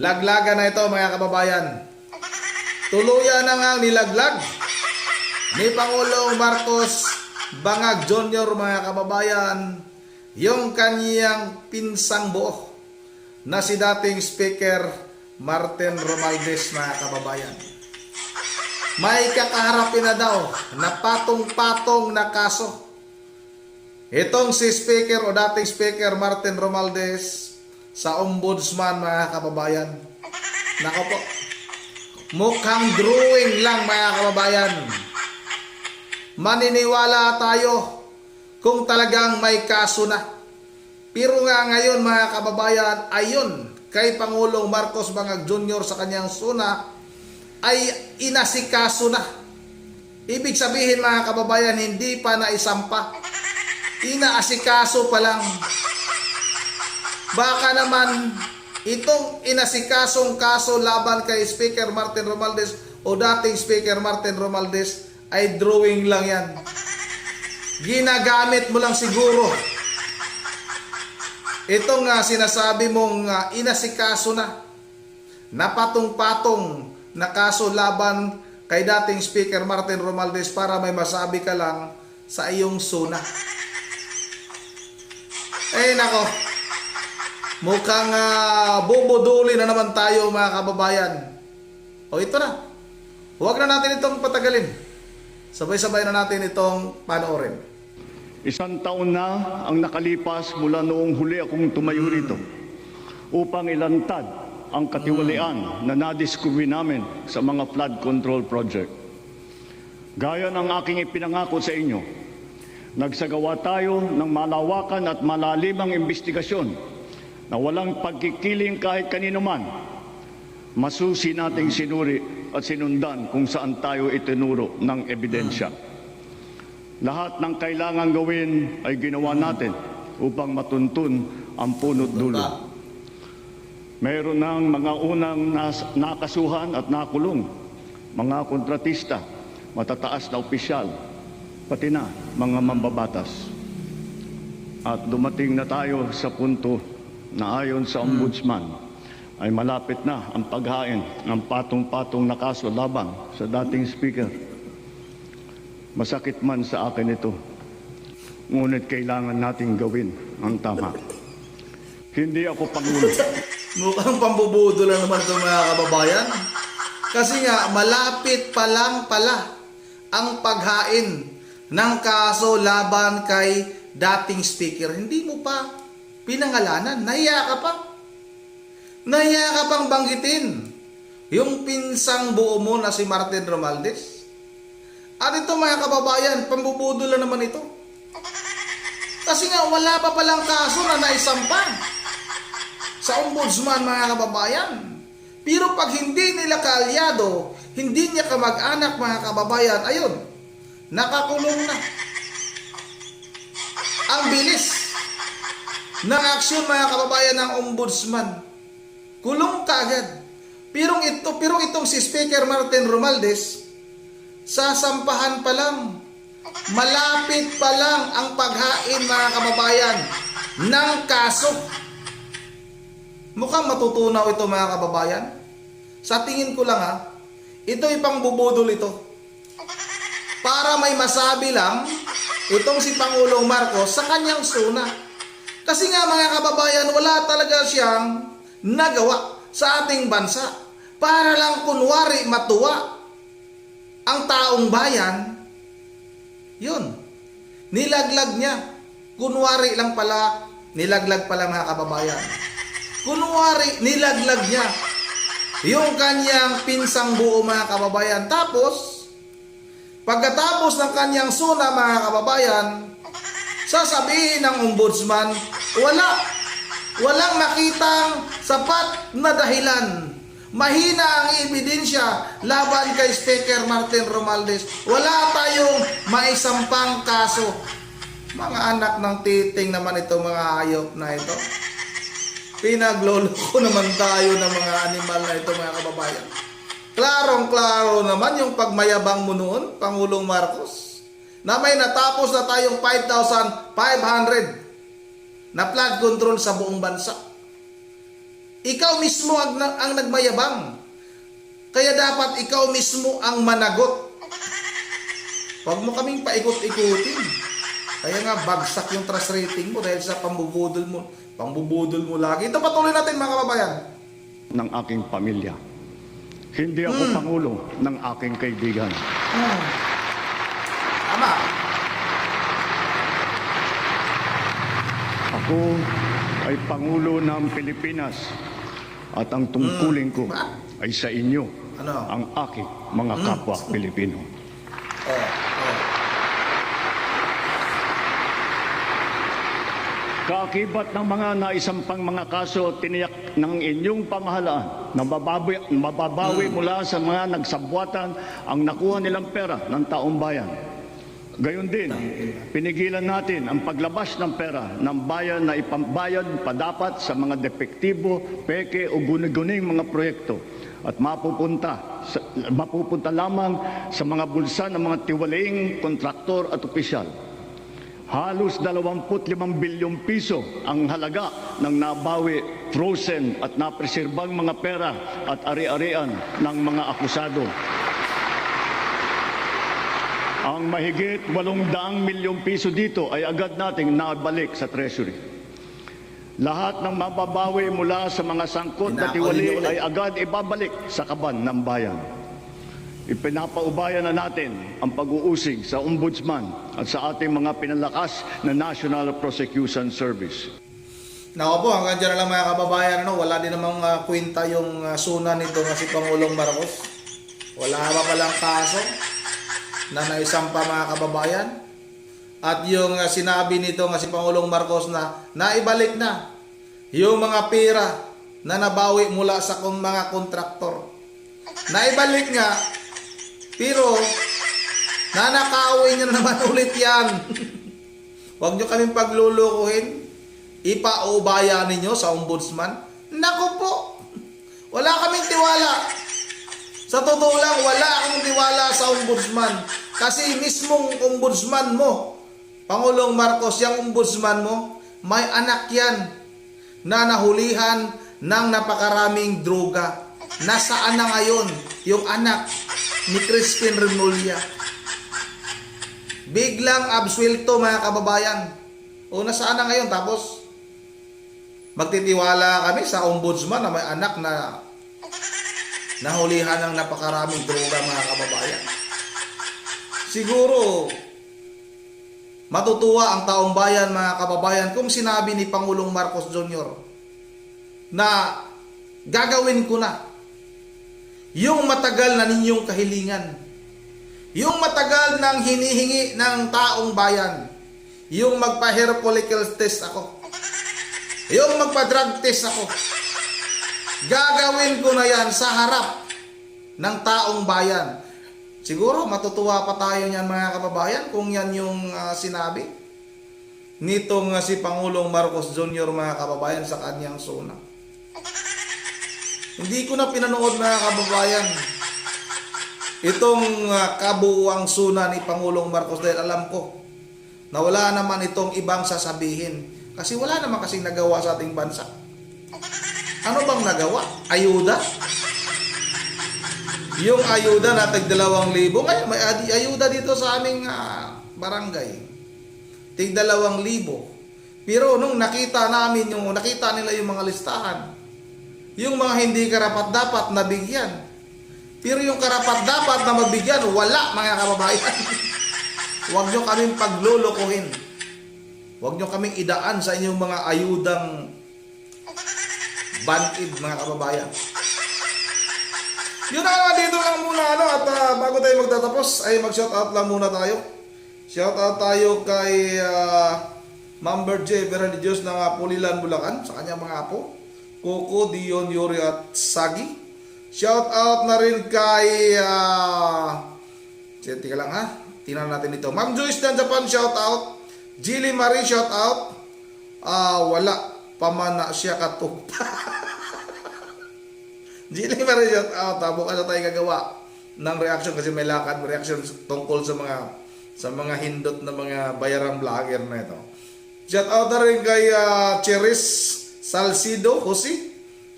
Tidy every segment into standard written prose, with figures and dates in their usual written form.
Laglagan na ito mga kababayan. Tuluyan na nga nilaglag ni Pangulong Marcos Bangag Jr. mga kababayan yung kanyang pinsang buo na si dating Speaker Martin Romualdez mga kababayan. May kakaharapin na daw na patong-patong na kaso. Itong si Speaker o dating Speaker Martin Romualdez sa Ombudsman mga kababayan. Nako po, mukhang drawing lang mga kababayan. Maniniwala tayo kung talagang may kaso na. Pero nga ngayon mga kababayan, ayon kay Pangulong Marcos Bangag Jr. sa kanyang suna ay inasikaso na. Ibig sabihin mga kababayan, hindi pa naisampa. Inaasikaso pa lang. Baka naman itong inasikasong kaso laban kay Speaker Martin Romualdez o dating Speaker Martin Romualdez ay drawing lang yan. Ginagamit mo lang siguro itong sinasabi mong inasikaso na napatong-patong na kaso laban kay dating Speaker Martin Romualdez para may masabi ka lang sa iyong suna. Eh nako, mukhang bubuduli na naman tayo mga kababayan. O ito na, huwag na natin itong patagalin. Sabay-sabay na natin itong panoorin. Isang taon na ang nakalipas mula noong huli akong tumayo rito upang ilantad ang katiwalian na nadiskubre namin sa mga flood control project. Gaya ng aking ipinangako sa inyo, nagsagawa tayo ng malawakan at malalimang investigasyon na walang pagkikiling kahit kanino man. Masusi nating sinuri at sinundan kung saan tayo itinuro ng ebidensya. Lahat ng kailangan gawin ay ginawa natin upang matuntun ang punot dulo. Mayroon ng mga unang nakasuhan at nakulong, mga kontratista, matataas na opisyal, pati na mga mambabatas. At dumating na tayo sa punto na ayon sa Ombudsman ay malapit na ang paghain ng patong-patong na kaso laban sa dating Speaker. Masakit man sa akin ito, ngunit kailangan nating gawin ang tama. Hindi ako Pangulo. Mukhang pambubudo lang naman ito mga kababayan. Kasi nga, malapit pa lang pala ang paghain ng kaso laban kay dating Speaker. Hindi mo pa pinangalanan. Nahiya ka pa. Nahiya ka pang banggitin yung pinsang buo mo na si Martin Romualdez. At ito mga kababayan, pambubudo lang naman ito. Kasi nga wala pa palang kaso na naisampa sa Ombudsman mga kababayan. Pero pag hindi nila kaalyado, hindi niya kamag-anak mga kababayan, ayun, nakakulong na. Ang bilis ng aksyon mga kababayan ng Ombudsman. Kulong kaagad. Pero itong si Speaker Martin Romualdez, sasampahan pa lang. Malapit pa lang ang paghain mga kababayan ng kaso. Mukhang matutunaw ito mga kababayan. Sa tingin ko lang ito'y pangbubudol ito. Para may masabi lang itong si Pangulong Marcos sa kanyang suna. Kasi nga mga kababayan, wala talaga siyang nagawa sa ating bansa. Para lang kunwari matuwa ang taong bayan, yun, nilaglag niya. Kunwari lang pala, nilaglag pala mga kababayan. Kunwari, nilaglag niya yung kanyang pinsang buo mga kababayan. Tapos, pagkatapos ng kanyang suna mga kababayan, sasabihin ng Ombudsman, walang makitang sapat na dahilan. Mahina ang ebidensya laban kay Speaker Martin Romualdez. Wala tayong maisampang kaso. Mga anak ng titing naman ito, mga hayop na ito. Pinagloloko naman tayo ng mga animal na ito mga kababayan. Klarong-klaro naman yung pagmayabang mo noon, Pangulong Marcos, na may natapos na tayong 5,500 na flood control sa buong bansa. Ikaw mismo ang nagmayabang. Kaya dapat ikaw mismo ang managot. Huwag mo kaming paikot-ikutin. Kaya nga bagsak yung trust rating mo dahil sa pambubudol mo. Pambubudol mo lagi. Ito patuloy natin mga kababayan. Ng aking pamilya. Hindi ako pangulo ng aking kaibigan. Tama. Ako ay pangulo ng Pilipinas at ang tungkulin ko ay sa inyo, Ano? ang aking mga kapwa Pilipino. Oh. Kaakibat ng mga naisampang mga kaso, tiniyak ng inyong pamahalaan na mababawi mula sa mga nagsabwatan ang nakuha nilang pera ng taong bayan. Gayon din, pinigilan natin ang paglabas ng pera ng bayan na ipambayad pa dapat sa mga depektibo, peke o guni-guning mga proyekto at mapupunta lamang sa mga bulsa ng mga tiwalaing kontraktor at opisyal. Halos 25 bilyong piso ang halaga ng nabawi, frozen at napreserbang mga pera at ari-arian ng mga akusado. Ang mahigit 800 milyong piso dito ay agad nating nabalik sa Treasury. Lahat ng mababawi mula sa mga sangkot na tiwali ay agad ibabalik sa kaban ng bayan. Ipinapaubaya na natin ang pag-uusig sa Ombudsman at sa ating mga pinalakas na National Prosecution Service. Nako po, hanggang dyan na lang mga kababayan. Wala din namang kwenta yung suna nito nga si Pangulong Marcos. Wala pa palang kaso na naisampa mga kababayan. At yung sinabi nito nga si Pangulong Marcos na naibalik na yung mga pera na nabawi mula sa mga kontraktor. Naibalik nga, pero nanakawin nyo na naman ulit yan. Huwag nyo kaming paglulukuhin. Ipaubaya ninyo sa ombudsman. Naku po, wala kaming tiwala. Sa totoo lang, wala akong tiwala sa ombudsman. Kasi mismong ombudsman mo, Pangulong Marcos, yung ombudsman mo, may anak yan na nahulihan ng napakaraming droga. Nasaan na ngayon yung anak ni Crispin Remulla? Biglang absuelto mga kababayan. O nasaan na ngayon? Tapos magtitiwala kami sa ombudsman na may anak na nahulihan ng napakaraming droga mga kababayan. Siguro matutuwa ang taong bayan mga kababayan kung sinabi ni Pangulong Marcos Jr. na gagawin ko na yung matagal na ninyong kahilingan, yung matagal nang hinihingi ng taong bayan, yung magpa-hair follicle test ako, yung magpa-drug test ako. Gagawin ko na yan sa harap ng taong bayan. Siguro matutuwa pa tayo niyan mga kababayan kung yan yung sinabi nitong si Pangulong Marcos Jr. mga kababayan sa kanyang suna. Hindi ko na pinanood mga kababayan itong kabuuang suna ni Pangulong Marcos dahil alam ko na wala naman itong ibang sasabihin. Kasi wala naman kasing nagawa sa ating bansa. Ano bang nagawa? Ayuda? Yung ayuda na tag 2,000. Ngayon may ayuda dito sa aming barangay. Tig 2,000. Pero nung nakita nila yung mga listahan, yung mga hindi karapat-dapat na bigyan. Pero yung karapat-dapat na mabigyan, wala mga kababayan. Huwag nyo kaming paglulukuhin. Huwag nyo kaming idaan sa inyong mga ayudang banid mga kababayan. Yun na dito lang muna at bago tayo magtatapos ay mag-shoutout lang muna tayo. Shoutout tayo kay Ma'am Berje Veralidios ng Pulilan, Bulacan sa kanyang mga apo. Coco, Dion, Yuri at Sagi. Shout out na rin kay tika lang tingnan natin ito. Ma'am Joyce ng Japan, shout out. Jilly Marie, shout out. Wala pa man na siya katugpa. Jilly Marie, shout out. Bukas na tayo gagawa ng reaction kasi may lakad reaction tungkol sa mga hindot na mga bayarang vlogger na ito. Shout out na rin kay Cheris Salcido Jose.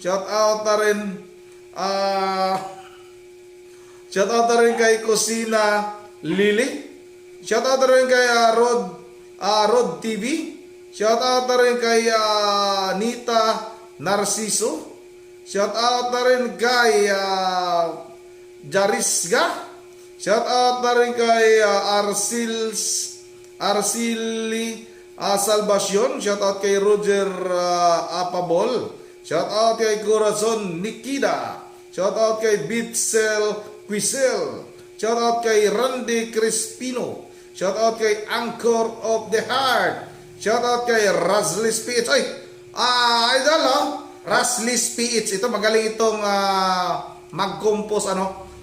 Shout out na rin shout out na rin kay Kusina Lily. Shout out na rin kay Rod TV. Shout out na rin kay Nita Narciso. Shout out na rin kay Jarisga. Shout out na rin kay Arcili Salvacion. Shout out kay Roger Apabol. Shout out kay Corazon Nikida. Shout out kay Bitzel Quisel. Shout out kay Randy Crispino. Shout out kay Anchor of the Heart. Shout out kay Raslis PH. Ay, idol, Raslis PH. Ito magaling itong mag-compose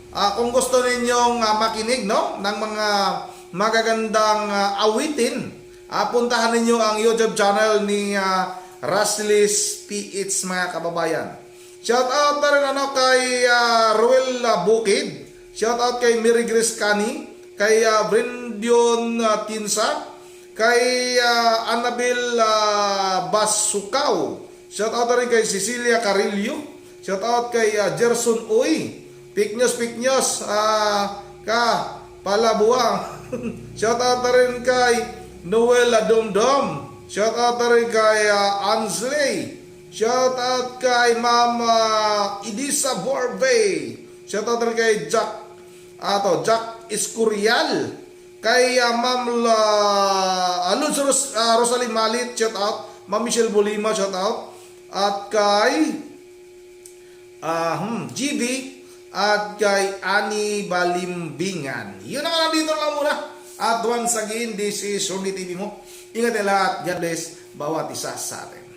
kung gusto ninyong makinig ng mga magagandang awitin, puntahan ninyo ang YouTube channel ni Raslis PH, mga kababayan. Shout out na rin kay Ruel Bukid. Shout out kay Mary Grace Cani, kay Brendion Tinsa, kay Annabel Basukaw. Shout out na rin kay Cecilia Carillo. Shout out kay Gerson Uy. Piknyos, ka Palabuang. Shout out na rin kay Noel Domdom. Shout out na rin kay Ansley. Shout out kay Mama Idisa Borbe. Shout out na rin kay Jack Escurial. Kay Ma'am Luz Rosalie Malit, shout out. Ma'am Michelle Bolima, shout out. At kay GB at kay Ani Balimbingan. Yun ang nandito lang muna. At once again, this is Shorty TV mo. Ingat na lahat. God bless bawat isa sa atin.